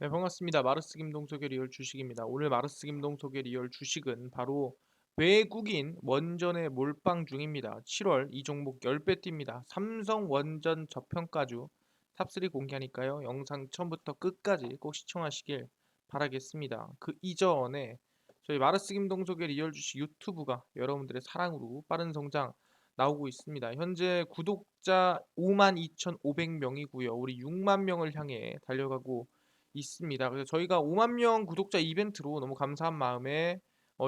네, 반갑습니다. 마르스 김동석의 리얼 주식입니다. 오늘 마르스 김동석의 리얼 주식은 바로 외국인 원전에 몰빵 중입니다. 7월 이 종목 10배 뜁니다. 삼성 원전 저평가주 탑3 공개하니까요. 영상 처음부터 끝까지 꼭 시청하시길 바라겠습니다. 그 이전에 저희 마르스 김동석의 리얼 주식 유튜브가 여러분들의 사랑으로 빠른 성장 나오고 있습니다. 현재 구독자 52,500명이고요. 우리 6만 명을 향해 달려가고 있습니다. 그래서 저희가 5만 명 구독자 이벤트로 너무 감사한 마음에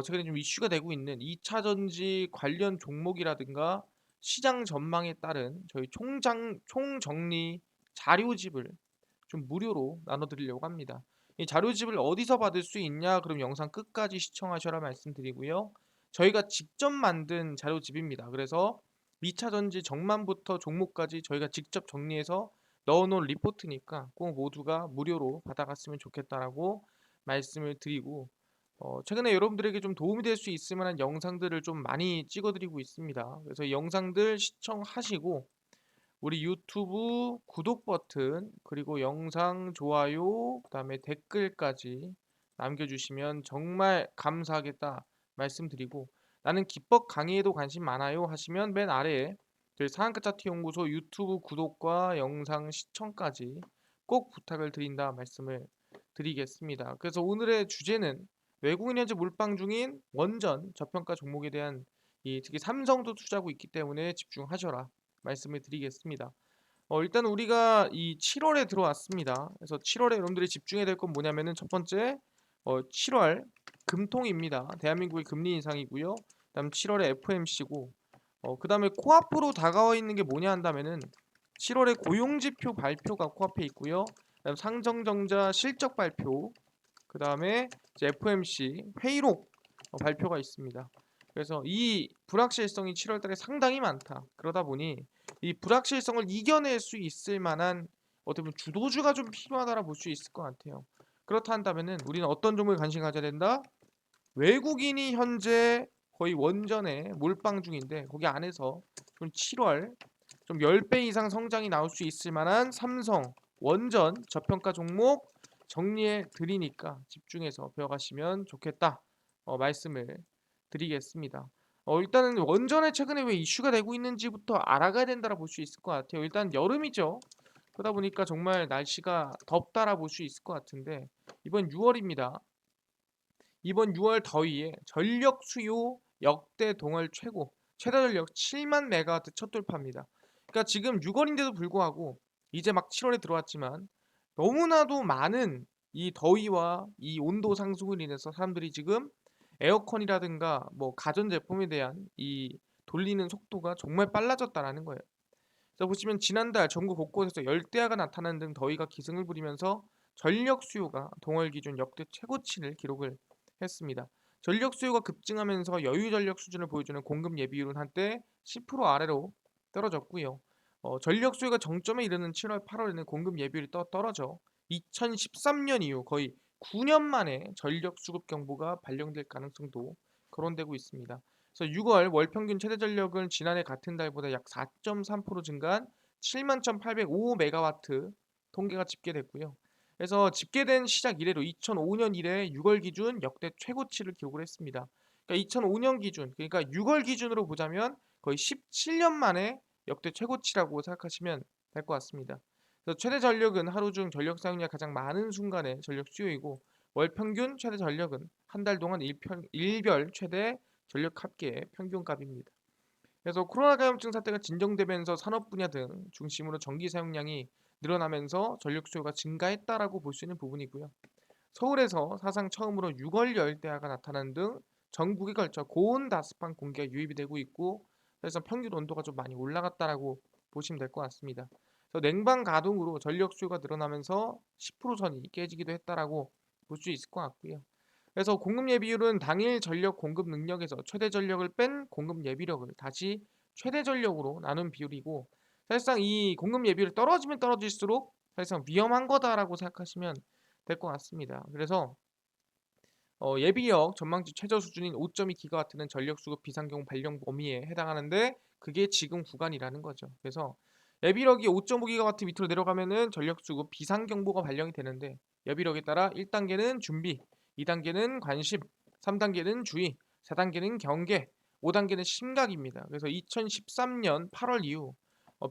최근에 좀 이슈가 되고 있는 2차 전지 관련 종목이라든가 시장 전망에 따른 저희 총정리 자료집을 좀 무료로 나눠드리려고 합니다. 이 자료집을 어디서 받을 수 있냐? 그럼 영상 끝까지 시청하셔라 말씀드리고요. 저희가 직접 만든 자료집입니다. 그래서 2차 전지 정만부터 종목까지 저희가 직접 정리해서 넣어놓은 리포트니까 꼭 모두가 무료로 받아갔으면 좋겠다라고 말씀을 드리고 최근에 여러분들에게 좀 도움이 될 수 있을 만한 영상들을 좀 많이 찍어드리고 있습니다. 그래서 이 영상들 시청하시고 우리 유튜브 구독 버튼 그리고 영상 좋아요 그다음에 댓글까지 남겨주시면 정말 감사하겠다 말씀드리고 나는 기법 강의에도 관심 많아요 하시면 맨 아래에 저희 상한가 차트 연구소 유튜브 구독과 영상 시청까지 꼭 부탁을 드린다 말씀을 드리겠습니다. 그래서 오늘의 주제는 외국인 현재 몰빵 중인 원전 저평가 종목에 대한 특히 삼성도 투자하고 있기 때문에 집중하셔라 말씀을 드리겠습니다. 일단 우리가 이 7월에 들어왔습니다. 그래서 7월에 여러분들이 집중해야 될 건 뭐냐면은 첫 번째 7월 금통입니다. 대한민국의 금리 인상이고요. 그다음 7월에 FOMC고 그다음에 코앞으로 다가와 있는 게 뭐냐 한다면은 7월에 고용지표 발표가 코앞에 있고요. 그다음 상정정자 실적 발표, 그다음에 이제 FOMC 회의록 발표가 있습니다. 그래서 이 불확실성이 7월 달에 상당히 많다. 그러다 보니 이 불확실성을 이겨낼 수 있을 만한 어떻게 보면 주도주가 좀 필요하다라 볼 수 있을 것 같아요. 그렇다 한다면은 우리는 어떤 종목에 관심 가져야 된다? 외국인이 현재 거의 원전에 몰빵 중인데 거기 안에서 좀 7월 좀 10배 이상 성장이 나올 수 있을 만한 삼성 원전 저평가 종목 정리해 드리니까 집중해서 배워가시면 좋겠다 말씀을 드리겠습니다. 일단은 원전에 최근에 왜 이슈가 되고 있는지부터 알아가야 된다라 볼 수 있을 것 같아요. 일단 여름이죠. 그러다 보니까 정말 날씨가 덥다라 볼 수 있을 것 같은데 이번 6월입니다. 이번 6월 더위에 전력 수요 역대 동월 최다 전력 7만 메가와트 첫 돌파입니다. 그러니까 지금 6월인데도 불구하고 이제 막 7월에 들어왔지만 너무나도 많은 이 더위와 이 온도 상승으로 인해서 사람들이 지금 에어컨이라든가 뭐 가전제품에 대한 이 돌리는 속도가 정말 빨라졌다라는 거예요. 그래서 보시면 지난달 전국 곳곳에서 열대야가 나타나는 등 더위가 기승을 부리면서 전력 수요가 동월 기준 역대 최고치를 기록을 했습니다. 전력 수요가 급증하면서 여유 전력 수준을 보여주는 공급 예비율은 한때 10% 아래로 떨어졌고요. 전력 수요가 정점에 이르는 7월, 8월에는 공급 예비율이 떨어져 2013년 이후 거의 9년 만에 전력 수급 경보가 발령될 가능성도 거론되고 있습니다. 그래서 6월 월 평균 최대 전력은 지난해 같은 달보다 약 4.3% 증가한 71,805메가와트 통계가 집계됐고요. 그래서 집계된 시작 이래로 2005년 이래 6월 기준 역대 최고치를 기록을 했습니다. 그러니까 2005년 기준, 그러니까 6월 기준으로 보자면 거의 17년 만에 역대 최고치라고 생각하시면 될 것 같습니다. 그래서 최대 전력은 하루 중 전력 사용량이 가장 많은 순간의 전력 수요이고 월 평균 최대 전력은 한 달 동안 일별 최대 전력 합계의 평균값입니다. 그래서 코로나 감염증 사태가 진정되면서 산업 분야 등 중심으로 전기 사용량이 늘어나면서 전력 수요가 증가했다라고 볼 수 있는 부분이고요. 서울에서 사상 처음으로 6월 열대야가 나타나는 등 전국에 걸쳐 고온 다습한 공기가 유입이 되고 있고 그래서 평균 온도가 좀 많이 올라갔다라고 보시면 될 것 같습니다. 그래서 냉방 가동으로 전력 수요가 늘어나면서 10% 선이 깨지기도 했다라고 볼 수 있을 것 같고요. 그래서 공급 예비율은 당일 전력 공급 능력에서 최대 전력을 뺀 공급 예비력을 다시 최대 전력으로 나눈 비율이고 사실상 이 공급 예비율이 떨어지면 떨어질수록 사실상 위험한 거다라고 생각하시면 될 것 같습니다. 그래서 예비력 전망치 최저 수준인 5.2기가와트는 전력 수급 비상경 발령 범위에 해당하는데 그게 지금 구간이라는 거죠. 그래서 예비력이 5.5GW 밑으로 내려가면은 전력수급 비상경보가 발령이 되는데 예비력에 따라 1단계는 준비, 2단계는 관심, 3단계는 주의, 4단계는 경계, 5단계는 심각입니다. 그래서 2013년 8월 이후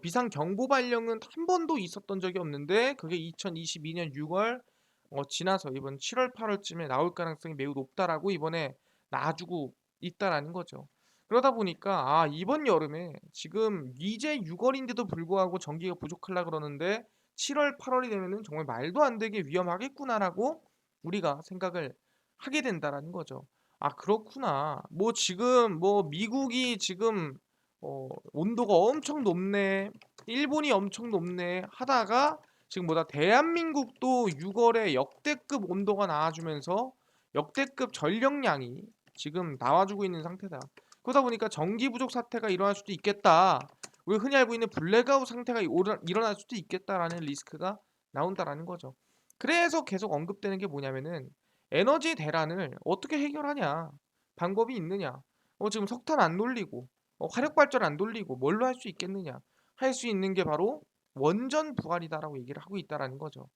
비상경보 발령은 한 번도 있었던 적이 없는데 그게 2022년 6월 지나서 이번 7월 8월쯤에 나올 가능성이 매우 높다라고 이번에 놔주고 있다라는 거죠. 그러다 보니까 이번 여름에 지금 이제 6월인데도 불구하고 전기가 부족하려 그러는데 7월 8월이 되면은 정말 말도 안 되게 위험하겠구나라고 우리가 생각을 하게 된다라는 거죠. 그렇구나. 뭐 지금 뭐 미국이 지금 온도가 엄청 높네. 일본이 엄청 높네 하다가 지금 뭐다 대한민국도 6월에 역대급 온도가 나와주면서 역대급 전력량이 지금 나와주고 있는 상태다. 그러다 보니까 전기 부족 사태가 일어날 수도 있겠다. 우리 흔히 알고 있는 블랙아웃 상태가 일어날 수도 있겠다라는 리스크가 나온다라는 거죠. 그래서 계속 언급되는 게 뭐냐면은 에너지 대란을 어떻게 해결하냐, 방법이 있느냐. 지금 석탄 안 돌리고 화력 발전 안 돌리고 뭘로 할 수 있겠느냐. 할 수 있는 게 바로 원전 부활이다라고 얘기를 하고 있다라는 거죠.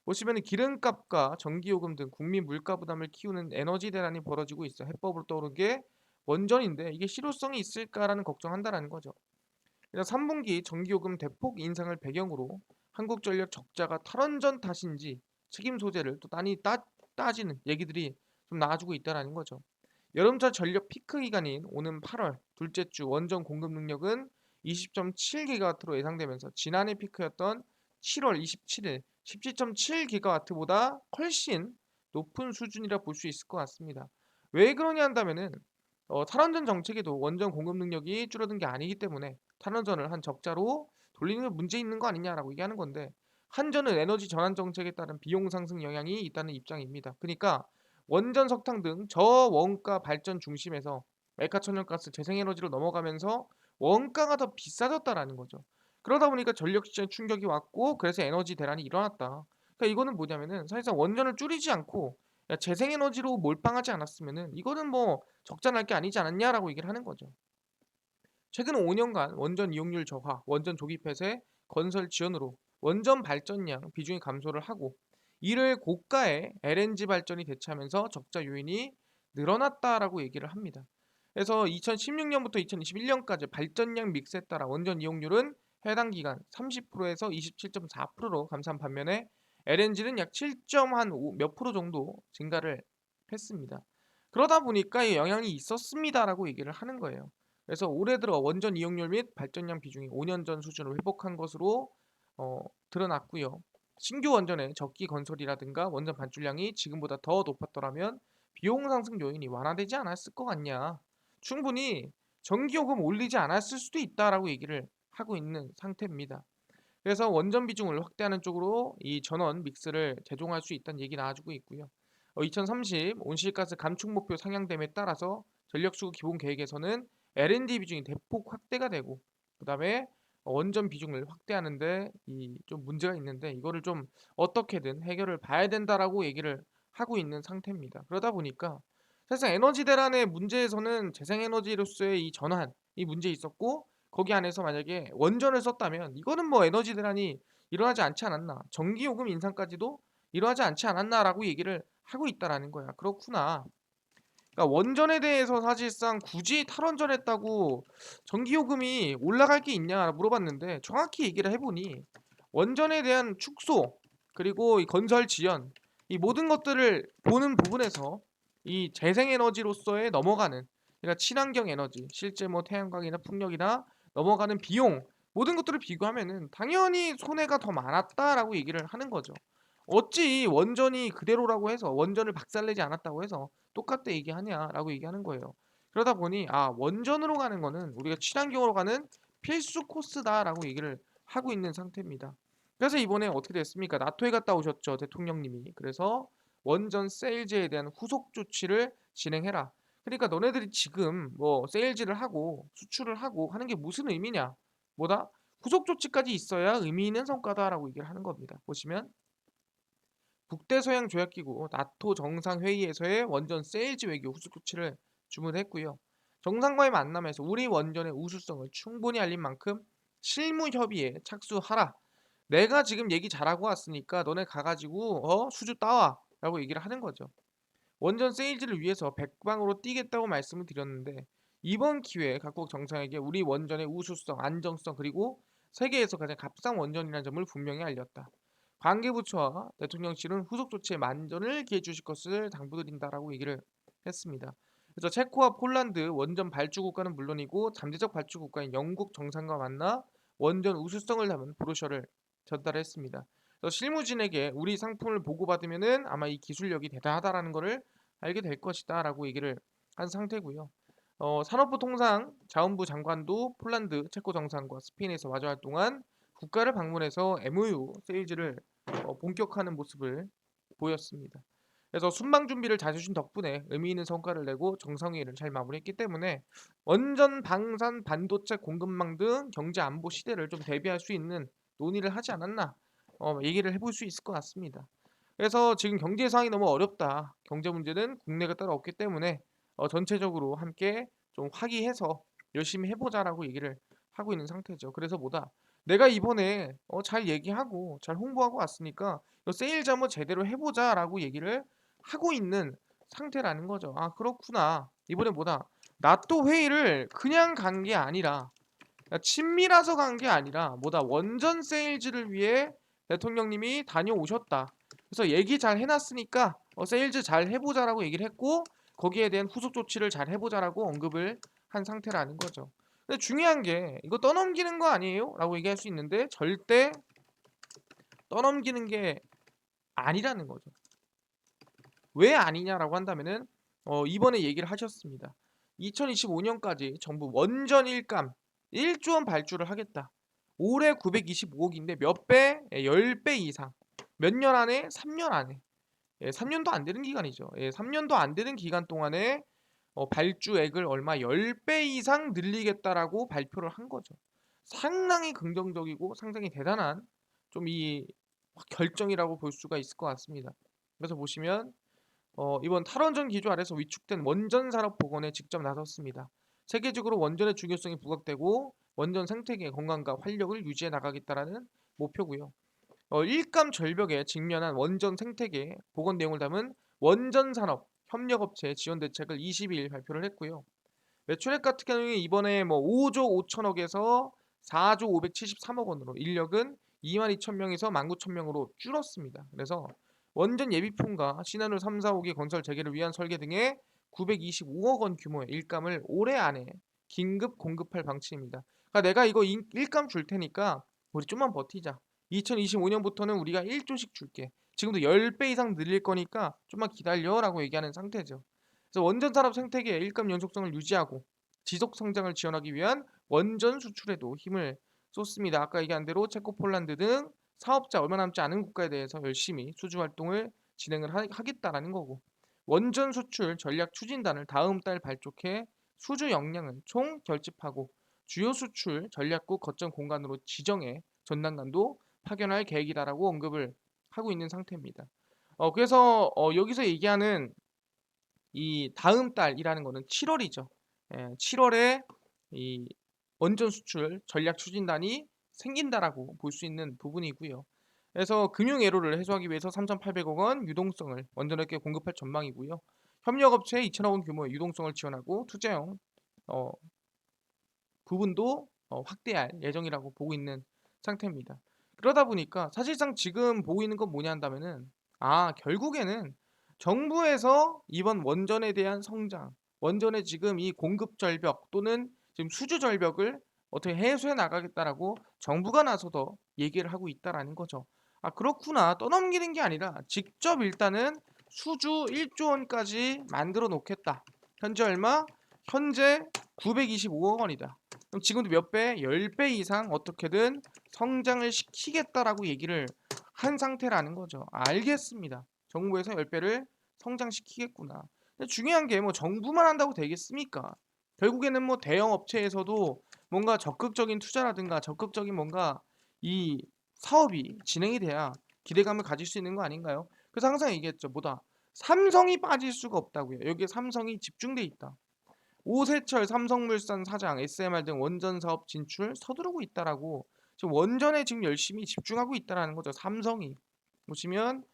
보시면 기름값과 전기요금 등 국민 물가 부담을 키우는 에너지 대란이 벌어지고 있어. 해법으로 떠오른 게 원전인데 이게 실효성이 있을까라는 걱정한다라는 거죠. 그래서 3분기 전기요금 대폭 인상을 배경으로 한국전력 적자가 탈원전 탓인지 책임 소재를 또 따지는 얘기들이 좀 나와주고 있다라는 거죠. 여름철 전력 피크 기간인 오는 8월 둘째 주 원전 공급 능력은 20.7GW로 예상되면서 지난해 피크였던 7월 27일 17.7GW보다 훨씬 높은 수준이라 볼 수 있을 것 같습니다. 왜 그러냐 한다면은 탈원전 정책에도 원전 공급 능력이 줄어든 게 아니기 때문에 탈원전을 한 적자로 돌리는 게 문제 있는 거 아니냐라고 얘기하는 건데 한전은 에너지 전환 정책에 따른 비용 상승 영향이 있다는 입장입니다. 그러니까 원전, 석탄 등 저원가 발전 중심에서 액화천연가스, 재생에너지로 넘어가면서 원가가 더 비싸졌다라는 거죠. 그러다 보니까 전력 시장에 충격이 왔고 그래서 에너지 대란이 일어났다. 그러니까 이거는 뭐냐면은 사실상 원전을 줄이지 않고 야, 재생에너지로 몰빵하지 않았으면은 이거는 뭐 적자 날 게 아니지 않았냐라고 얘기를 하는 거죠. 최근 5년간 원전 이용률 저하, 원전 조기 폐쇄, 건설 지연으로 원전 발전량 비중이 감소를 하고 이를 고가의 LNG 발전이 대체하면서 적자 요인이 늘어났다라고 얘기를 합니다. 그래서 2016년부터 2021년까지 발전량 믹스에 따라 원전 이용률은 해당 기간 30%에서 27.4%로 감소한 반면에 LNG는 약 7.몇 프로 정도 증가를 했습니다. 그러다 보니까 이 영향이 있었습니다라고 얘기를 하는 거예요. 그래서 올해 들어 원전 이용률 및 발전량 비중이 5년 전 수준을 회복한 것으로 드러났고요. 신규 원전의 적기 건설이라든가 원전 반출량이 지금보다 더 높았더라면 비용 상승 요인이 완화되지 않았을 것 같냐. 충분히 전기요금 올리지 않았을 수도 있다라고 얘기를 하고 있는 상태입니다. 그래서 원전 비중을 확대하는 쪽으로 이 전원 믹스를 재종할 수 있다는 얘기 나와주고 있고요. 2030 온실가스 감축 목표 상향됨에 따라서 전력수급 기본 계획에서는 R&D 비중이 대폭 확대가 되고 그다음에 원전 비중을 확대하는데 이 좀 문제가 있는데 이거를 좀 어떻게든 해결을 봐야 된다라고 얘기를 하고 있는 상태입니다. 그러다 보니까 사실 에너지 대란의 문제에서는 재생에너지로서의 이 전환 이 문제 있었고 거기 안에서 만약에 원전을 썼다면 이거는 뭐 에너지 대란이 일어나지 않지 않았나 전기요금 인상까지도 일어나지 않지 않았나라고 얘기를 하고 있다라는 거야. 그렇구나. 그러니까 원전에 대해서 사실상 굳이 탈원전했다고 전기요금이 올라갈 게 있냐 물어봤는데 정확히 얘기를 해보니 원전에 대한 축소 그리고 이 건설 지연 이 모든 것들을 보는 부분에서 이 재생에너지로서의 넘어가는 그러니까 친환경 에너지 실제 뭐 태양광이나 풍력이나 넘어가는 비용 모든 것들을 비교하면은 당연히 손해가 더 많았다라고 얘기를 하는 거죠. 어찌 원전이 그대로라고 해서 원전을 박살내지 않았다고 해서 똑같다 얘기하냐라고 얘기하는 거예요. 그러다 보니 원전으로 가는 거는 우리가 친환경으로 가는 필수 코스다라고 얘기를 하고 있는 상태입니다. 그래서 이번에 어떻게 됐습니까? 나토에 갔다 오셨죠, 대통령님이. 그래서 원전 세일즈에 대한 후속 조치를 진행해라. 그러니까 너네들이 지금 뭐 세일즈를 하고 수출을 하고 하는 게 무슨 의미냐? 뭐다? 후속 조치까지 있어야 의미 있는 성과다라고 얘기를 하는 겁니다. 보시면 북대서양 조약기구 나토 정상회의에서의 원전 세일즈 외교 후속 조치를 주문했고요. 정상과의 만남에서 우리 원전의 우수성을 충분히 알린 만큼 실무 협의에 착수하라. 내가 지금 얘기 잘하고 왔으니까 너네 가가지고 수주 따와라고 얘기를 하는 거죠. 원전 세일즈를 위해서 백방으로 뛰겠다고 말씀을 드렸는데 이번 기회에 각국 정상에게 우리 원전의 우수성, 안정성 그리고 세계에서 가장 값싼 원전이라는 점을 분명히 알렸다. 관계부처와 대통령실은 후속 조치에 만전을 기해 주실 것을 당부드린다라고 얘기를 했습니다. 그래서 체코와 폴란드 원전 발주 국가는 물론이고 잠재적 발주 국가인 영국 정상과 만나 원전 우수성을 담은 브로셔를 전달했습니다. 그래서 실무진에게 우리 상품을 보고받으면은 아마 이 기술력이 대단하다라는 것을 알게 될 것이다라고 얘기를 한 상태고요. 산업부통상 자원부 장관도 폴란드, 체코 정상과 스페인에서 마주할 동안 국가를 방문해서 MOU 세일즈를 본격화하는 모습을 보였습니다. 그래서 순방 준비를 잘 해주신 덕분에 의미 있는 성과를 내고 정상회의를 잘 마무리했기 때문에 원전, 방산, 반도체 공급망 등 경제 안보 시대를 좀 대비할 수 있는 논의를 하지 않았나 얘기를 해볼 수 있을 것 같습니다. 그래서 지금 경제 상황이 너무 어렵다. 경제 문제는 국내가 따로 없기 때문에 전체적으로 함께 좀 화기해서 열심히 해보자라고 얘기를 하고 있는 상태죠. 그래서 뭐다? 내가 이번에 잘 얘기하고 잘 홍보하고 왔으니까 세일즈 한번 제대로 해보자라고 얘기를 하고 있는 상태라는 거죠. 아 그렇구나. 이번에 뭐다? 나또 회의를 그냥 간 게 아니라 친밀해서 간 게 아니라 뭐다? 원전 세일즈를 위해 대통령님이 다녀오셨다. 그래서 얘기 잘 해놨으니까 세일즈 잘 해보자라고 얘기를 했고 거기에 대한 후속 조치를 잘 해보자라고 언급을 한 상태라는 거죠. 근데 중요한 게 이거 떠넘기는 거 아니에요? 라고 얘기할 수 있는데 절대 떠넘기는 게 아니라는 거죠. 왜 아니냐라고 한다면은 이번에 얘기를 하셨습니다. 2025년까지 정부 원전 일감 1조 원 발주를 하겠다. 올해 925억인데 몇 배? 10배 이상. 몇 년 안에? 3년 안에. 3년도 안 되는 기간이죠. 3년도 안 되는 기간 동안에 발주액을 얼마 10배 이상 늘리겠다라고 발표를 한 거죠. 상당히 긍정적이고 상당히 대단한 좀 이 결정이라고 볼 수가 있을 것 같습니다. 그래서 보시면 이번 탈원전 기조 아래서 위축된 원전 산업 복원에 직접 나섰습니다. 세계적으로 원전의 중요성이 부각되고 원전 생태계의 건강과 활력을 유지해 나가겠다라는 목표고요. 일감 절벽에 직면한 원전 생태계 복원 내용을 담은 원전 산업 협력업체 지원 대책을 22일 발표를 했고요. 매출액 같은 경우에 이번에 뭐 5조 5천억에서 4조 573억 원으로 인력은 2만 2천 명에서 1만 9천 명으로 줄었습니다. 그래서 원전 예비폰과 신한울 3, 4, 5기 건설 재개를 위한 설계 등의 925억 원 규모의 일감을 올해 안에 긴급 공급할 방침입니다. 그러니까 내가 이거 일감 줄 테니까 우리 좀만 버티자. 2025년부터는 우리가 1조씩 줄게. 지금도 10배 이상 늘릴 거니까 좀만 기다려라고 얘기하는 상태죠. 그래서 원전 산업 생태계의 일감 연속성을 유지하고 지속 성장을 지원하기 위한 원전 수출에도 힘을 쏟습니다. 아까 얘기한 대로 체코, 폴란드 등 사업자 얼마 남지 않은 국가에 대해서 열심히 수주 활동을 진행을 하겠다라는 거고 원전 수출 전략 추진단을 다음 달 발족해 수주 역량을 총 결집하고 주요 수출 전략국 거점 공간으로 지정해 전담관도 파견할 계획이다라고 언급을 하고 있는 상태입니다. 그래서 여기서 얘기하는 이 다음 달이라는 거는 7월이죠. 7월에 이 원전 수출 전략 추진단이 생긴다라고 볼 수 있는 부분이고요. 그래서 금융 애로를 해소하기 위해서 3,800억 원 유동성을 원전에게 공급할 전망이고요. 협력업체에 2천억 원 규모의 유동성을 지원하고 투자형 어, 부분도 확대할 예정이라고 보고 있는 상태입니다. 그러다 보니까 사실상 지금 보고 있는 건 뭐냐 한다면은 결국에는 정부에서 이번 원전에 대한 성장, 원전의 지금 이 공급 절벽 또는 지금 수주 절벽을 어떻게 해소해 나가겠다라고 정부가 나서서 얘기를 하고 있다라는 거죠. 그렇구나. 떠넘기는 게 아니라 직접 일단은 수주 1조 원까지 만들어 놓겠다. 현재 얼마? 현재 925억 원이다. 그럼 지금도 몇 배? 10배 이상 어떻게든 성장을 시키겠다라고 얘기를 한 상태라는 거죠. 알겠습니다. 정부에서 10배를 성장시키겠구나. 근데 중요한 게 뭐 정부만 한다고 되겠습니까? 결국에는 뭐 대형 업체에서도 뭔가 적극적인 투자라든가 적극적인 뭔가 이 사업이 진행이 돼야 기대감을 가질 수 있는 거 아닌가요? 그래서 항상 얘기했죠. 뭐다? 삼성이 빠질 수가 없다고요. 여기에 삼성이 집중돼 있다. 오세철 삼성물산 사장 SMR 등 원전 사업 진출 서두르고 있다라고 지금 원전에 지금 열심히 집중하고 있다라는 거죠. 삼성이 보시면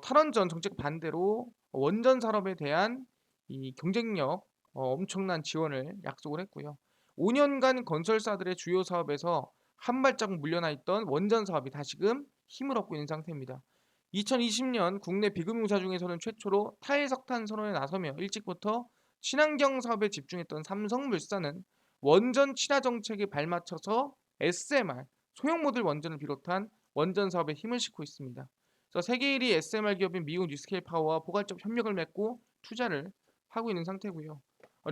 탈원전 정책 반대로 원전 산업에 대한 이 경쟁력 엄청난 지원을 약속을 했고요. 5년간 건설사들의 주요 사업에서 한 발짝 물러나 있던 원전 사업이 다시금 힘을 얻고 있는 상태입니다. 2020년 국내 비금융사 중에서는 최초로 탈석탄 선언에 나서며 일찍부터 친환경 사업에 집중했던 삼성물산은 원전 친화 정책에 발맞춰서 SMR 소형 모듈 원전을 비롯한 원전 사업에 힘을 싣고 있습니다. 그래서 세계 1위 SMR 기업인 미국 뉴스케일 파워와 포괄적 협력을 맺고 투자를 하고 있는 상태고요.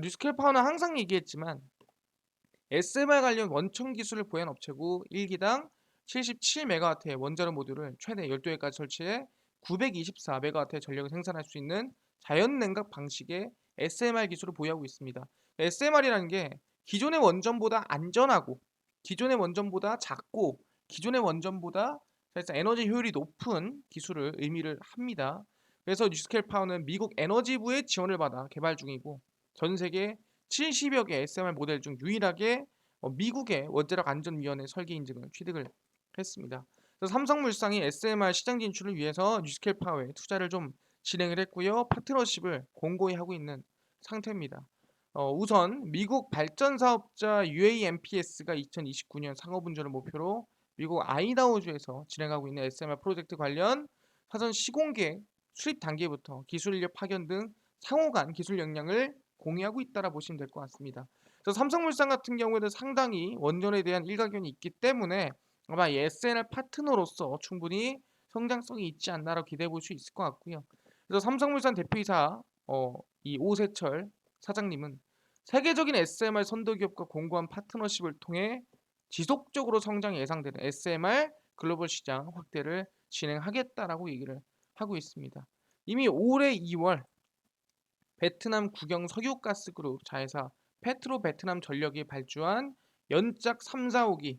뉴스케일 파워는 항상 얘기했지만 SMR 관련 원천 기술을 보유한 업체고 1기당 77메가와트의 원자로 모듈을 최대 12개까지 설치해 924메가와트의 전력을 생산할 수 있는 자연냉각 방식의 SMR 기술을 보유하고 있습니다. SMR이라는 게 기존의 원전보다 안전하고 기존의 원전보다 작고 기존의 원전보다 사실상 에너지 효율이 높은 기술을 의미를 합니다. 그래서 뉴스케일 파워는 미국 에너지부의 지원을 받아 개발 중이고 전 세계 70여 개 SMR 모델 중 유일하게 미국의 원자력 안전위원회 설계 인증을 취득을 했습니다. 그래서 삼성물산이 SMR 시장 진출을 위해서 뉴스케일 파워에 투자를 좀 진행을 했고요. 파트너십을 공고히 하고 있는 상태입니다. 우선 미국 발전사업자 UAMPS가 2029년 상업운전을 목표로 미국 아이다호주에서 진행하고 있는 SMR 프로젝트 관련 사전 시공계 수립 단계부터 기술 인력 파견 등 상호 간 기술 역량을 공유하고 있다라 보시면 될 것 같습니다. 그래서 삼성물산 같은 경우에는 상당히 원전에 대한 일가견이 있기 때문에 아마 이 SNL 파트너로서 충분히 성장성이 있지 않나라고 기대해 볼 수 있을 것 같고요. 그래서 삼성물산 대표이사 이 오세철 사장님은 세계적인 SMR 선도기업과 공고한 파트너십을 통해 지속적으로 성장이 예상되는 SMR 글로벌 시장 확대를 진행하겠다라고 얘기를 하고 있습니다. 이미 올해 2월 베트남 국영 석유가스그룹 자회사 페트로 베트남 전력이 발주한 연짝 3, 4호기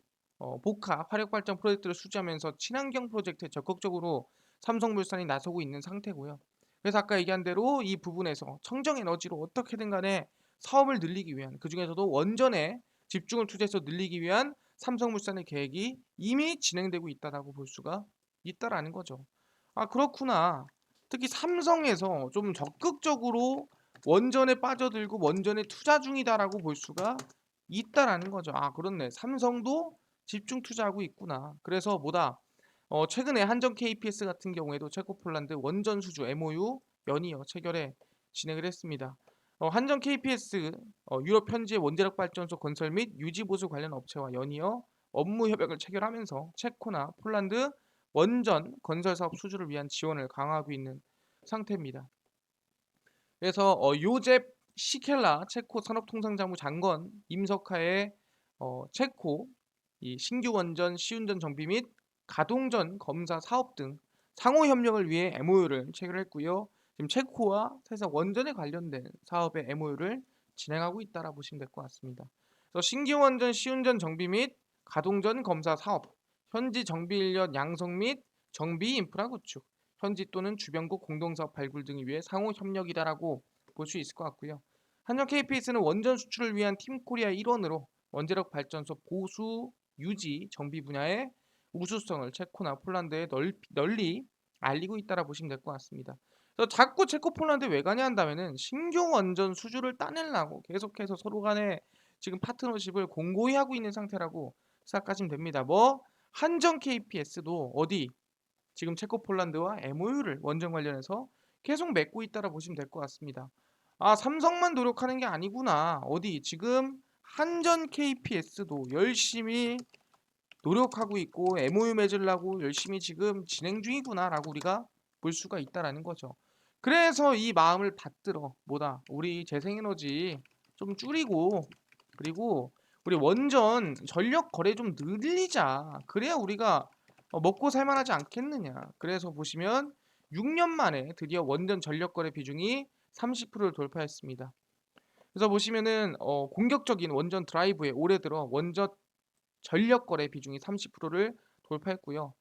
복합 화력발전 프로젝트를 수주하면서 친환경 프로젝트에 적극적으로 삼성물산이 나서고 있는 상태고요. 그래서 아까 얘기한 대로 이 부분에서 청정에너지로 어떻게든 간에 사업을 늘리기 위한 그중에서도 원전에 집중을 투자해서 늘리기 위한 삼성물산의 계획이 이미 진행되고 있다라고 볼 수가 있다라는 거죠. 아 그렇구나. 특히 삼성에서 좀 적극적으로 원전에 빠져들고 원전에 투자 중이다라고 볼 수가 있다라는 거죠. 아 그렇네. 삼성도 집중 투자하고 있구나. 그래서 뭐다 최근에 한전 KPS 같은 경우에도 체코 폴란드 원전 수주 MOU 연이어 체결에 진행을 했습니다. 한전 KPS 유럽 현지의 원자력 발전소 건설 및 유지 보수 관련 업체와 연이어 업무 협약을 체결하면서 체코나 폴란드 원전 건설 사업 수주를 위한 지원을 강화하고 있는 상태입니다. 그래서 요셉 시켈라 체코 산업통상자무 장관 임석하에 체코 이 신규 원전 시운전 정비 및 가동전 검사 사업 등 상호 협력을 위해 MOU를 체결했고요. 지금 체코와 사실상 원전에 관련된 사업의 MOU를 진행하고 있다라 보시면 될 것 같습니다. 그래서 신규 원전 시운전 정비 및 가동전 검사 사업, 현지 정비 인력 양성 및 정비 인프라 구축, 현지 또는 주변국 공동사업 발굴 등을 위해 상호 협력이다라고 볼 수 있을 것 같고요. 한전 KPS는 원전 수출을 위한 팀코리아 일원으로 원자력 발전소 보수, 유지, 정비 분야의 우수성을 체코나 폴란드에 널리 알리고 있다라 보시면 될 것 같습니다. 그래서 자꾸 체코 폴란드 왜 가냐 한다면은 신규 원전 수주를 따내려고 계속해서 서로 간에 지금 파트너십을 공고히 하고 있는 상태라고 생각하시면 됩니다. 뭐 한전 KPS도 어디 지금 체코 폴란드와 MOU를 원전 관련해서 계속 맺고 있다라 보시면 될 것 같습니다. 아 삼성만 노력하는 게 아니구나. 어디 지금 한전 KPS도 열심히 노력하고 있고 MOU 맺으려고 열심히 지금 진행 중이구나라고 우리가 볼 수가 있다라는 거죠. 그래서 이 마음을 받들어 뭐다 우리 재생에너지 좀 줄이고 그리고 우리 원전 전력 거래 좀 늘리자. 그래야 우리가 먹고 살만하지 않겠느냐. 그래서 보시면 6년 만에 드디어 원전 전력 거래 비중이 30%를 돌파했습니다. 그래서 보시면은 공격적인 원전 드라이브에 올해 들어 원전 전력 거래 비중이 30%를 돌파했고요.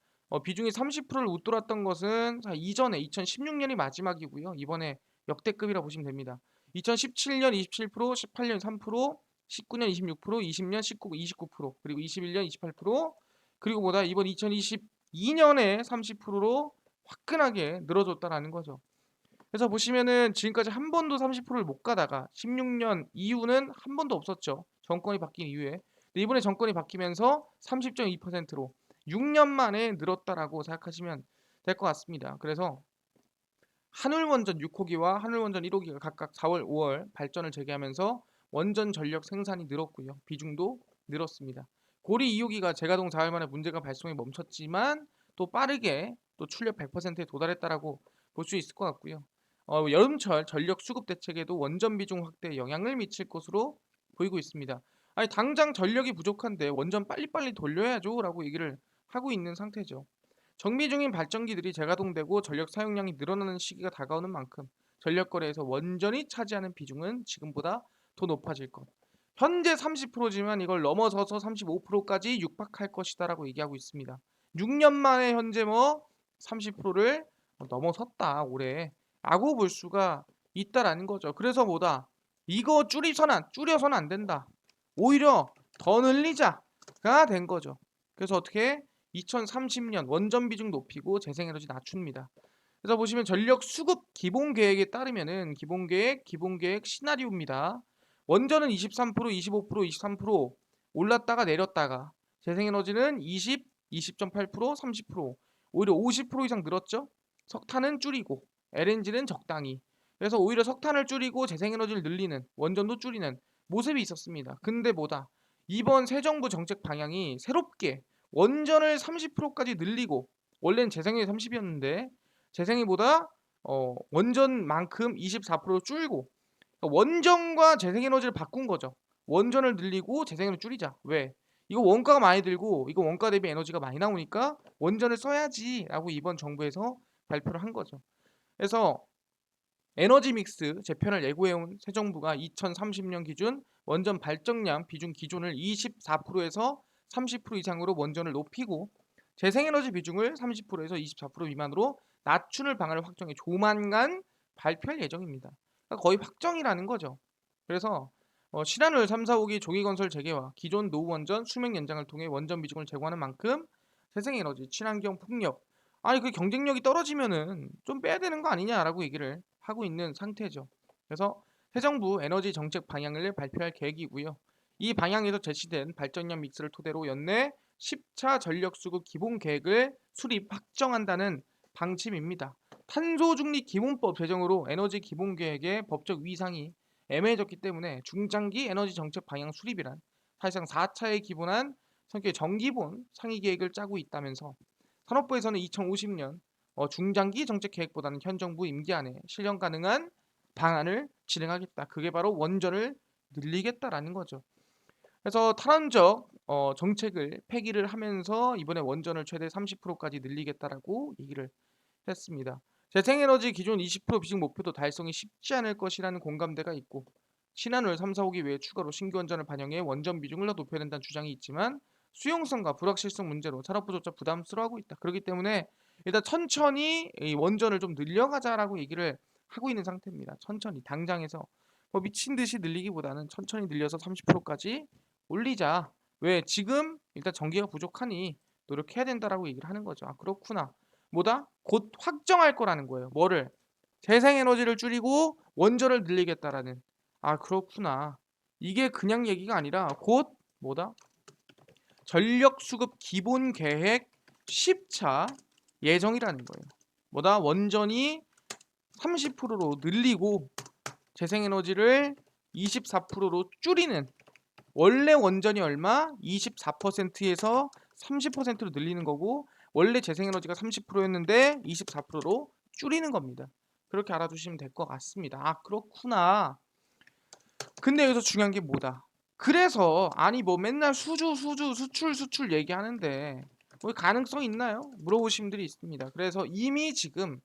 비중이 30%를 웃돌았던 것은 이전에 2016년이 마지막이고요. 이번에 역대급이라 보시면 됩니다. 2017년 27%, 18년 3%, 19년 26%, 20년 29%, 그리고 21년 28%, 그리고 뭐다 이번 2022년에 30%로 화끈하게 늘어졌다라는 거죠. 그래서 보시면은 지금까지 한 번도 30%를 못 가다가 16년 이후는 한 번도 없었죠. 정권이 바뀐 이후에. 근데 이번에 정권이 바뀌면서 30.2%로 6년 만에 늘었다라고 생각하시면 될 것 같습니다. 그래서 한울원전 6호기와 한울원전 1호기가 각각 4월, 5월 발전을 재개하면서 원전 전력 생산이 늘었고요. 비중도 늘었습니다. 고리 2호기가 재가동 4일 만에 문제가 발생해 멈췄지만 또 빠르게 또 출력 100%에 도달했다라고 볼 수 있을 것 같고요. 여름철 전력 수급 대책에도 원전 비중 확대에 영향을 미칠 것으로 보이고 있습니다. 아니 당장 전력이 부족한데 원전 빨리빨리 돌려야죠라고 얘기를 하고 있는 상태죠. 정비 중인 발전기들이 재가동되고 전력 사용량이 늘어나는 시기가 다가오는 만큼 전력 거래에서 원전이 차지하는 비중은 지금보다 더 높아질 것. 현재 30%지만 이걸 넘어서서 35%까지 육박할 것이다라고 얘기하고 있습니다. 6년 만에 현재 뭐 30%를 넘어섰다 올해 라고 볼 수가 있다라는 거죠. 그래서 뭐다 이거 줄여서는 안 된다. 오히려 더 늘리자가 된 거죠. 그래서 어떻게 2030년 원전 비중 높이고 재생에너지 낮춥니다. 그래서 보시면 전력 수급 기본 계획에 따르면은 기본 계획 시나리오입니다. 원전은 23%, 25%, 23% 올랐다가 내렸다가 재생에너지는 20, 20.8%, 30% 오히려 50% 이상 늘었죠. 석탄은 줄이고 LNG는 적당히. 그래서 오히려 석탄을 줄이고 재생에너지를 늘리는 원전도 줄이는 모습이 있었습니다. 근데 뭐다 이번 새 정부 정책 방향이 새롭게 원전을 30%까지 늘리고 원래는 재생이 30이었는데 재생이보다 원전만큼 24% 줄고 그러니까 원전과 재생에너지를 바꾼 거죠. 원전을 늘리고 재생에너지 줄이자. 왜? 이거 원가가 많이 들고 이거 원가 대비 에너지가 많이 나오니까 원전을 써야지라고 이번 정부에서 발표를 한 거죠. 그래서 에너지 믹스 재편을 예고해온 새 정부가 2030년 기준 원전 발전량 비중 기존을 24%에서 30% 이상으로 원전을 높이고 재생에너지 비중을 30%에서 24% 미만으로 낮추는 방안을 확정해 조만간 발표할 예정입니다. 그러니까 거의 확정이라는 거죠. 그래서 신한울 3, 4호기 조기건설 재개와 기존 노후원전 수명 연장을 통해 원전 비중을 제고하는 만큼 재생에너지, 친환경 풍력 아니 그 경쟁력이 떨어지면은 좀 빼야 되는 거 아니냐라고 얘기를 하고 있는 상태죠. 그래서 새 정부 에너지 정책 방향을 발표할 계획이고요. 이 방향에서 제시된 발전량 믹스를 토대로 연내 10차 전력 수급 기본 계획을 수립 확정한다는 방침입니다. 탄소중립 기본법 제정으로 에너지 기본 계획의 법적 위상이 애매해졌기 때문에 중장기 에너지 정책 방향 수립이란 사실상 4차에 기본한 성격의 정기본 상위 계획을 짜고 있다면서 산업부에서는 2050년 중장기 정책 계획보다는 현 정부 임기 안에 실현 가능한 방안을 진행하겠다. 그게 바로 원전을 늘리겠다라는 거죠. 그래서 탈원적 정책을 폐기를 하면서 이번에 원전을 최대 30%까지 늘리겠다라고 얘기를 했습니다. 재생에너지 기존 20% 비중 목표도 달성이 쉽지 않을 것이라는 공감대가 있고 신한울 3, 4호기 외에 추가로 신규 원전을 반영해 원전 비중을 더 높여야 된다는 주장이 있지만 수용성과 불확실성 문제로 산업부조차 부담스러워하고 있다. 그렇기 때문에 일단 천천히 이 원전을 좀 늘려가자라고 얘기를 하고 있는 상태입니다. 천천히 당장에서 뭐 미친 듯이 늘리기보다는 천천히 늘려서 30%까지 올리자. 왜 지금 일단 전기가 부족하니 노력해야 된다라고 얘기를 하는 거죠. 아 그렇구나. 뭐다? 곧 확정할 거라는 거예요. 뭐를? 재생에너지를 줄이고 원전을 늘리겠다라는. 아 그렇구나. 이게 그냥 얘기가 아니라 곧 뭐다? 전력 수급 기본 계획 10차 예정이라는 거예요. 뭐다? 원전이 30%로 늘리고 재생에너지를 24%로 줄이는 원래 원전이 얼마? 24%에서 30%로 늘리는 거고 원래 재생에너지가 30%였는데 24%로 줄이는 겁니다. 그렇게 알아두시면 될 것 같습니다. 아 그렇구나. 근데 여기서 중요한 게 뭐다? 그래서 아니 뭐 맨날 수출 얘기하는데 뭐 가능성 있나요? 물어보신 분들이 있습니다. 그래서 이미 지금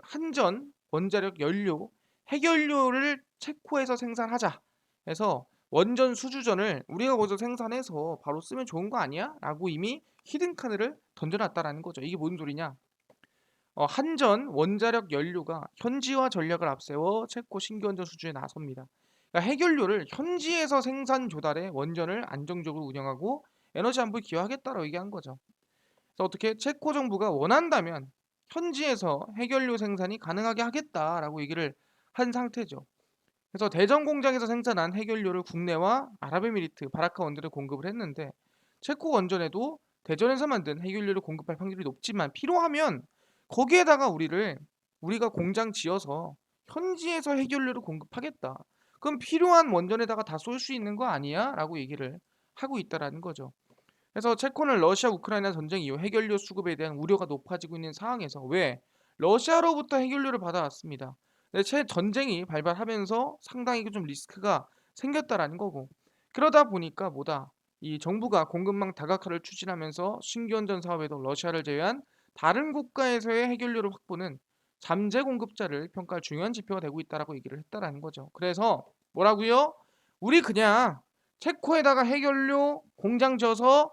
한전 원자력 연료 핵연료를 체코에서 생산하자 해서 원전 수주전을 우리가 거기서 생산해서 바로 쓰면 좋은 거 아니야? 라고 이미 히든카드를 던져놨다라는 거죠. 이게 뭔 소리냐? 한전 원자력 연료가 현지화 전략을 앞세워 체코 신규 원전 수주에 나섭니다. 그러니까 해결료를 현지에서 생산 조달해 원전을 안정적으로 운영하고 에너지 안보에 기여하겠다라고 얘기한 거죠. 그래서 어떻게 체코 정부가 원한다면 현지에서 해결료 생산이 가능하게 하겠다라고 얘기를 한 상태죠. 그래서 대전 공장에서 생산한 해결료를 국내와 아랍에미리트, 바라카 원전에 공급을 했는데 체코 원전에도 대전에서 만든 해결료를 공급할 확률이 높지만 필요하면 거기에다가 우리가 공장 지어서 현지에서 해결료를 공급하겠다. 그럼 필요한 원전에다가 다 쏠 수 있는 거 아니야? 라고 얘기를 하고 있다라는 거죠. 그래서 체코는 러시아 우크라이나 전쟁 이후 해결료 수급에 대한 우려가 높아지고 있는 상황에서 왜 러시아로부터 해결료를 받아왔습니다. 근데 전쟁이 발발하면서 상당히 좀 리스크가 생겼다라는 거고 그러다 보니까 뭐다 이 정부가 공급망 다각화를 추진하면서 신규원전 사업에도 러시아를 제외한 다른 국가에서의 해결료를 확보는 잠재 공급자를 평가할 중요한 지표가 되고 있다라고 얘기를 했다라는 거죠. 그래서 뭐라고요? 우리 그냥 체코에다가 해결료 공장 지어서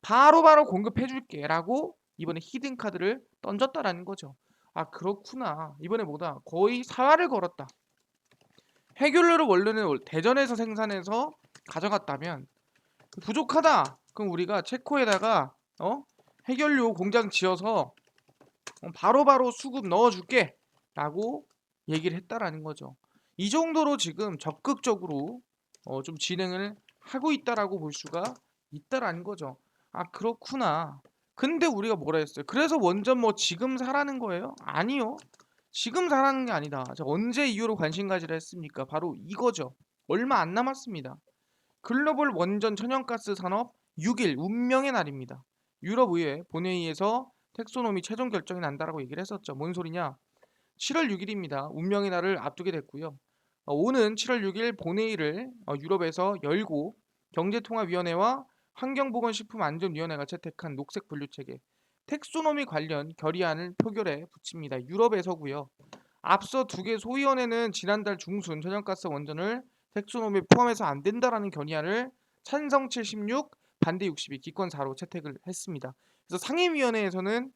바로바로 공급해 줄게라고 이번에 히든 카드를 던졌다라는 거죠. 아 그렇구나. 이번에 뭐다? 거의 사활을 걸었다. 해결료를 원래는 대전에서 생산해서 가져갔다면 부족하다. 그럼 우리가 체코에다가 해결료 공장 지어서 바로바로 수급 넣어줄게 라고 얘기를 했다라는 거죠. 이 정도로 지금 적극적으로 좀 진행을 하고 있다라고 볼 수가 있다라는 거죠. 아 그렇구나. 근데 우리가 뭐라 했어요? 그래서 원전 뭐 지금 사라는 거예요? 아니요. 지금 사라는 게 아니다. 자, 언제 이후로 관심 가지라 했습니까? 바로 이거죠. 얼마 안 남았습니다. 글로벌 원전 천연가스 산업 6일 운명의 날입니다. 유럽의회 본회의에서 텍소노미 최종 결정이 난다라고 얘기를 했었죠. 뭔 소리냐? 7월 6일입니다. 운명의 날을 앞두게 됐고요. 오는 7월 6일 본회의를 유럽에서 열고 경제통화위원회와 환경보건식품안전위원회가 채택한 녹색 분류체계 텍소노미 관련 결의안을 표결에 붙입니다. 유럽에서고요. 앞서 두 개 소위원회는 지난달 중순 천연가스 원전을 텍소노미에 포함해서 안 된다라는 결의안을 찬성 76, 반대 62, 기권 4로 채택을 했습니다. 그래서 상임위원회에서는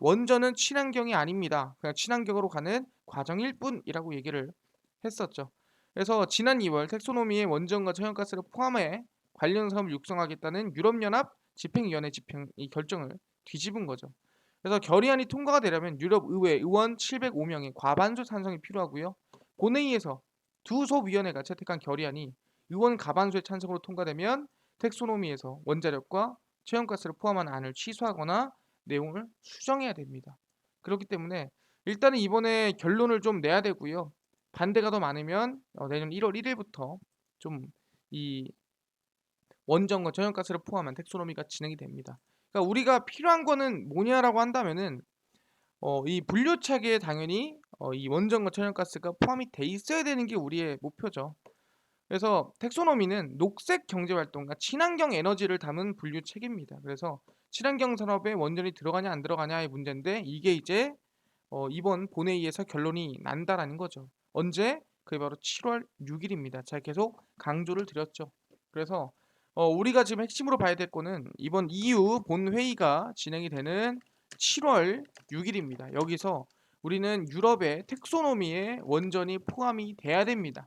원전은 친환경이 아닙니다. 그냥 친환경으로 가는 과정일 뿐이라고 얘기를 했었죠. 그래서 지난 2월 텍소노미의 원전과 천연가스를 포함해 관련 사업을 육성하겠다는 유럽연합 집행위원회 이 결정을 뒤집은 거죠. 그래서 결의안이 통과가 되려면 유럽 의회 의원 705명의 과반수 찬성이 필요하고요. 본회의에서 두 소위원회가 채택한 결의안이 의원 과반수의 찬성으로 통과되면 텍소노미에서 원자력과 천연가스를 포함한 안을 취소하거나 내용을 수정해야 됩니다. 그렇기 때문에 일단은 이번에 결론을 좀 내야 되고요. 반대가 더 많으면 내년 1월 1일부터 좀 이 원전과 천연가스를 포함한 텍소노미가 진행이 됩니다. 그러니까 우리가 필요한 거는 뭐냐라고 한다면은 이 분류 체계에 당연히 이 원전과 천연가스가 포함이 돼 있어야 되는 게 우리의 목표죠. 그래서 텍소노미는 녹색 경제 활동과 친환경 에너지를 담은 분류 체계입니다. 그래서 친환경 산업에 원전이 들어가냐 안 들어가냐의 문제인데 이게 이제 이번 본회의에서 결론이 난다라는 거죠. 언제? 그게 바로 7월 6일입니다. 제가 계속 강조를 드렸죠. 그래서 우리가 지금 핵심으로 봐야 될 거는 이번 EU 본회의가 진행이 되는 7월 6일입니다. 여기서 우리는 유럽의 텍소노미에 원전이 포함이 돼야 됩니다.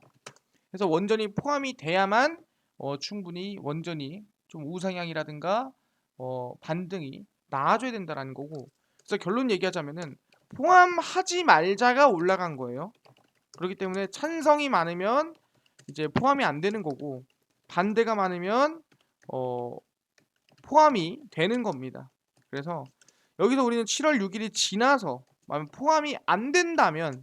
그래서 원전이 포함이 돼야만 충분히 원전이 좀 우상향이라든가 반등이 나아져야 된다라는 거고. 그래서 결론 얘기하자면은 포함하지 말자가 올라간 거예요. 그렇기 때문에 찬성이 많으면 이제 포함이 안 되는 거고 반대가 많으면 포함이 되는 겁니다. 그래서 여기서 우리는 7월 6일이 지나서 포함이 안 된다면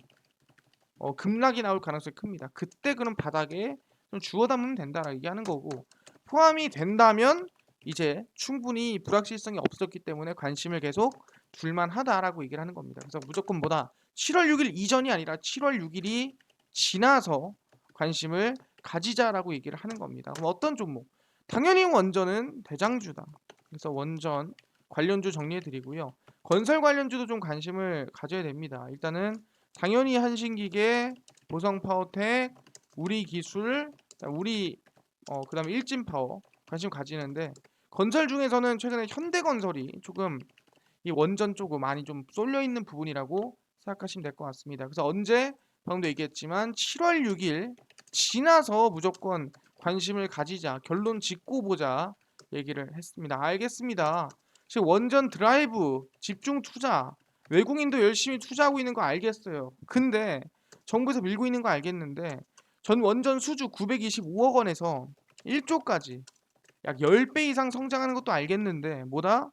급락이 나올 가능성이 큽니다. 그때 그럼 바닥에 좀 주워 담으면 된다라고 얘기하는 거고 포함이 된다면 이제 충분히 불확실성이 없었기 때문에 관심을 계속 둘만하다라고 얘기를 하는 겁니다. 그래서 무조건 뭐다 7월 6일 이전이 아니라 7월 6일이 지나서 관심을 가지자라고 얘기를 하는 겁니다. 그럼 어떤 종목? 당연히 원전은 대장주다. 그래서 원전 관련주 정리해 드리고요. 건설 관련주도 좀 관심을 가져야 됩니다. 일단은 당연히 한신기계, 보성파워텍, 우리기술, 그다음에 일진파워 관심 가지는데 건설 중에서는 최근에 현대건설이 조금 이 원전 쪽으로 많이 좀 쏠려 있는 부분이라고 생각하시면 될 것 같습니다. 그래서 언제 방금도 얘기했지만 7월 6일 지나서 무조건 관심을 가지자, 결론 짓고 보자 얘기를 했습니다. 알겠습니다. 지금 원전 드라이브 집중 투자, 외국인도 열심히 투자하고 있는 거 알겠어요. 근데 정부에서 밀고 있는 거 알겠는데 전 원전 수주 925억 원에서 1조까지 약 10배 이상 성장하는 것도 알겠는데 뭐다?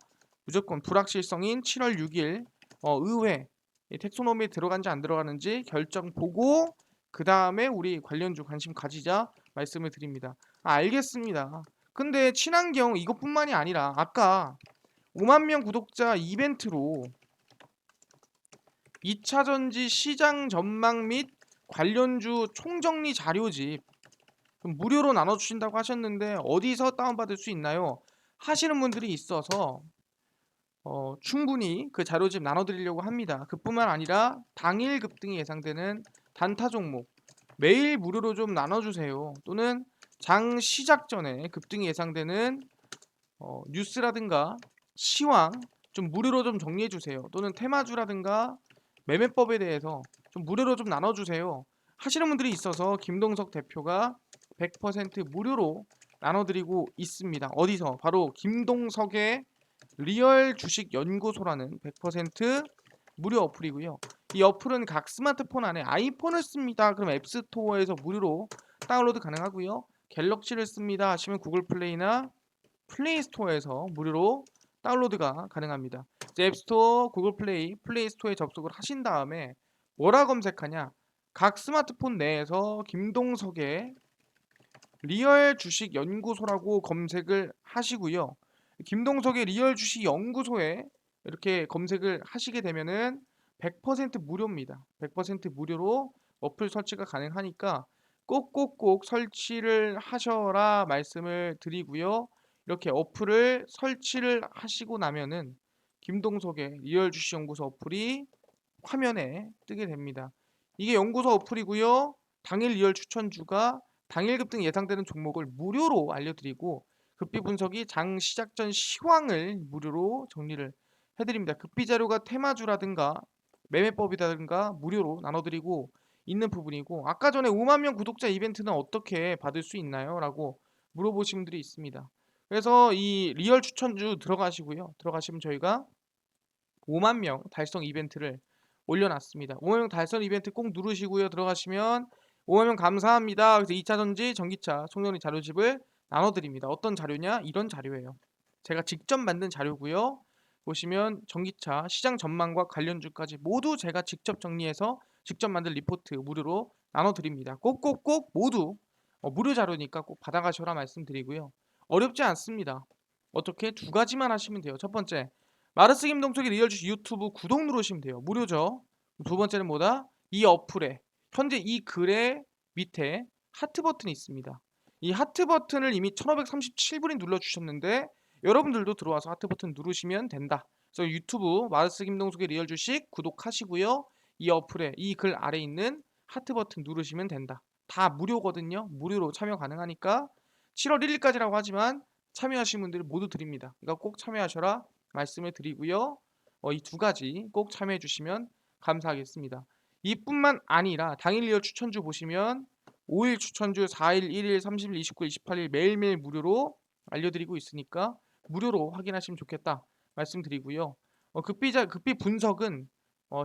무조건 불확실성인 7월 6일 의회 텍소노미에 들어간지 안 들어가는지 결정 보고 그 다음에 우리 관련주 관심 가지자 말씀을 드립니다. 알겠습니다. 근데 친환경 이것뿐만이 아니라 아까 5만 명 구독자 이벤트로 2차 전지 시장 전망 및 관련주 총정리 자료집 무료로 나눠주신다고 하셨는데 어디서 다운받을 수 있나요? 하시는 분들이 있어서 충분히 그 자료집 나눠드리려고 합니다. 그뿐만 아니라 당일 급등이 예상되는 단타 종목 매일 무료로 좀 나눠주세요. 또는 장 시작 전에 급등이 예상되는 뉴스라든가 시황 좀 무료로 좀 정리해주세요. 또는 테마주라든가 매매법에 대해서 좀 무료로 좀 나눠주세요. 하시는 분들이 있어서 김동석 대표가 100% 무료로 나눠드리고 있습니다. 어디서? 바로 김동석의 리얼 주식 연구소라는 100% 무료 어플이고요. 이 어플은 각 스마트폰 안에 아이폰을 씁니다. 그럼 앱스토어에서 무료로 다운로드 가능하고요. 갤럭시를 씁니다 하시면 구글 플레이나 플레이 스토어에서 무료로 다운로드가 가능합니다. 앱스토어, 구글 플레이, 플레이 스토어에 접속을 하신 다음에 뭐라 검색하냐? 각 스마트폰 내에서 김동석의 리얼 주식 연구소라고 검색을 하시고요. 김동석의 리얼 주식 연구소에 이렇게 검색을 하시게 되면은 100% 무료입니다. 100% 무료로 어플 설치가 가능하니까 꼭꼭꼭 설치를 하셔라 말씀을 드리고요. 이렇게 어플을 설치를 하시고 나면은 김동석의 리얼 주식 연구소 어플이 화면에 뜨게 됩니다. 이게 연구소 어플이고요. 당일 리얼 추천주가 당일 급등 예상되는 종목을 무료로 알려드리고 급비 분석이 장 시작 전 시황을 무료로 정리를 해드립니다. 급비 자료가 테마주라든가 매매법이라든가 무료로 나눠드리고 있는 부분이고 아까 전에 5만 명 구독자 이벤트는 어떻게 받을 수 있나요? 라고 물어보신 분들이 있습니다. 그래서 이 리얼 추천주 들어가시고요. 들어가시면 저희가 5만 명 달성 이벤트를 올려놨습니다. 5만 명 달성 이벤트 꼭 누르시고요. 들어가시면 5만 명 감사합니다. 그래서 2차 전지 전기차 총정리 자료집을 나눠드립니다. 어떤 자료냐? 이런 자료예요. 제가 직접 만든 자료고요. 보시면 전기차 시장 전망과 관련주까지 모두 제가 직접 정리해서 직접 만든 리포트 무료로 나눠드립니다. 꼭꼭꼭 모두 무료 자료니까 꼭 받아가셔라 말씀드리고요. 어렵지 않습니다. 어떻게? 두 가지만 하시면 돼요. 첫 번째, 마르스 김동석의 리얼 주식 유튜브 구독 누르시면 돼요. 무료죠. 두 번째는 뭐다? 이 어플에 현재 이 글의 밑에 하트 버튼이 있습니다. 이 하트 버튼을 이미 1537분이 눌러주셨는데 여러분들도 들어와서 하트 버튼 누르시면 된다. 그래서 유튜브 마르스 김동석의 리얼 주식 구독하시고요. 이 어플에 이 글 아래 있는 하트 버튼 누르시면 된다. 다 무료거든요. 무료로 참여 가능하니까 7월 1일까지라고 하지만 참여하신 분들 모두 드립니다. 그러니까 꼭 참여하셔라 말씀을 드리고요. 이 두 가지 꼭 참여해 주시면 감사하겠습니다. 이뿐만 아니라 당일 리얼 추천주 보시면 5일 추천주 4일, 1일, 30일, 29일, 28일 매일매일 무료로 알려드리고 있으니까 무료로 확인하시면 좋겠다 말씀드리고요. 급비 분석은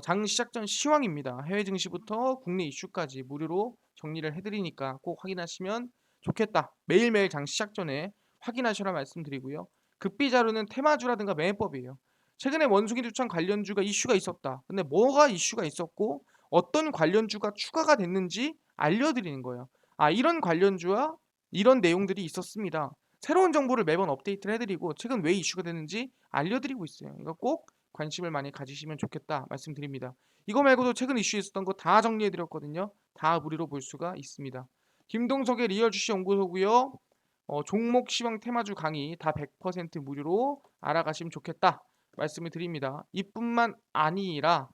장 시작 전 시황입니다. 해외 증시부터 국내 이슈까지 무료로 정리를 해드리니까 꼭 확인하시면 좋겠다. 매일매일 장 시작 전에 확인하셔라 말씀드리고요. 급비 자료는 테마주라든가 매매법이에요. 최근에 원숭이 두창 관련주가 이슈가 있었다. 근데 뭐가 이슈가 있었고 어떤 관련주가 추가가 됐는지 알려드리는 거예요. 이런 관련주와 이런 내용들이 있었습니다. 새로운 정보를 매번 업데이트를 해드리고 최근 왜 이슈가 됐는지 알려드리고 있어요. 이거 꼭 관심을 많이 가지시면 좋겠다 말씀드립니다. 이거 말고도 최근 이슈 있었던 거 다 정리해드렸거든요. 다 무료로 볼 수가 있습니다. 김동석의 리얼 주식 연구소고요. 종목 시황 테마주 강의 다 100% 무료로 알아가시면 좋겠다 말씀을 드립니다. 이뿐만 아니라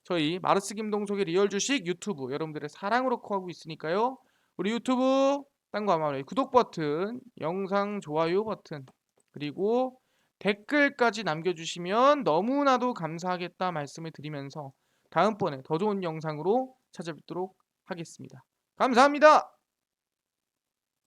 저희 마르스 김동석의 리얼 주식 유튜브 여러분들의 사랑으로 커하고 있으니까요. 우리 유튜브 딴 거 아마 구독 버튼, 영상 좋아요 버튼 그리고 댓글까지 남겨주시면 너무나도 감사하겠다 말씀을 드리면서 다음번에 더 좋은 영상으로 찾아뵙도록 하겠습니다. 감사합니다.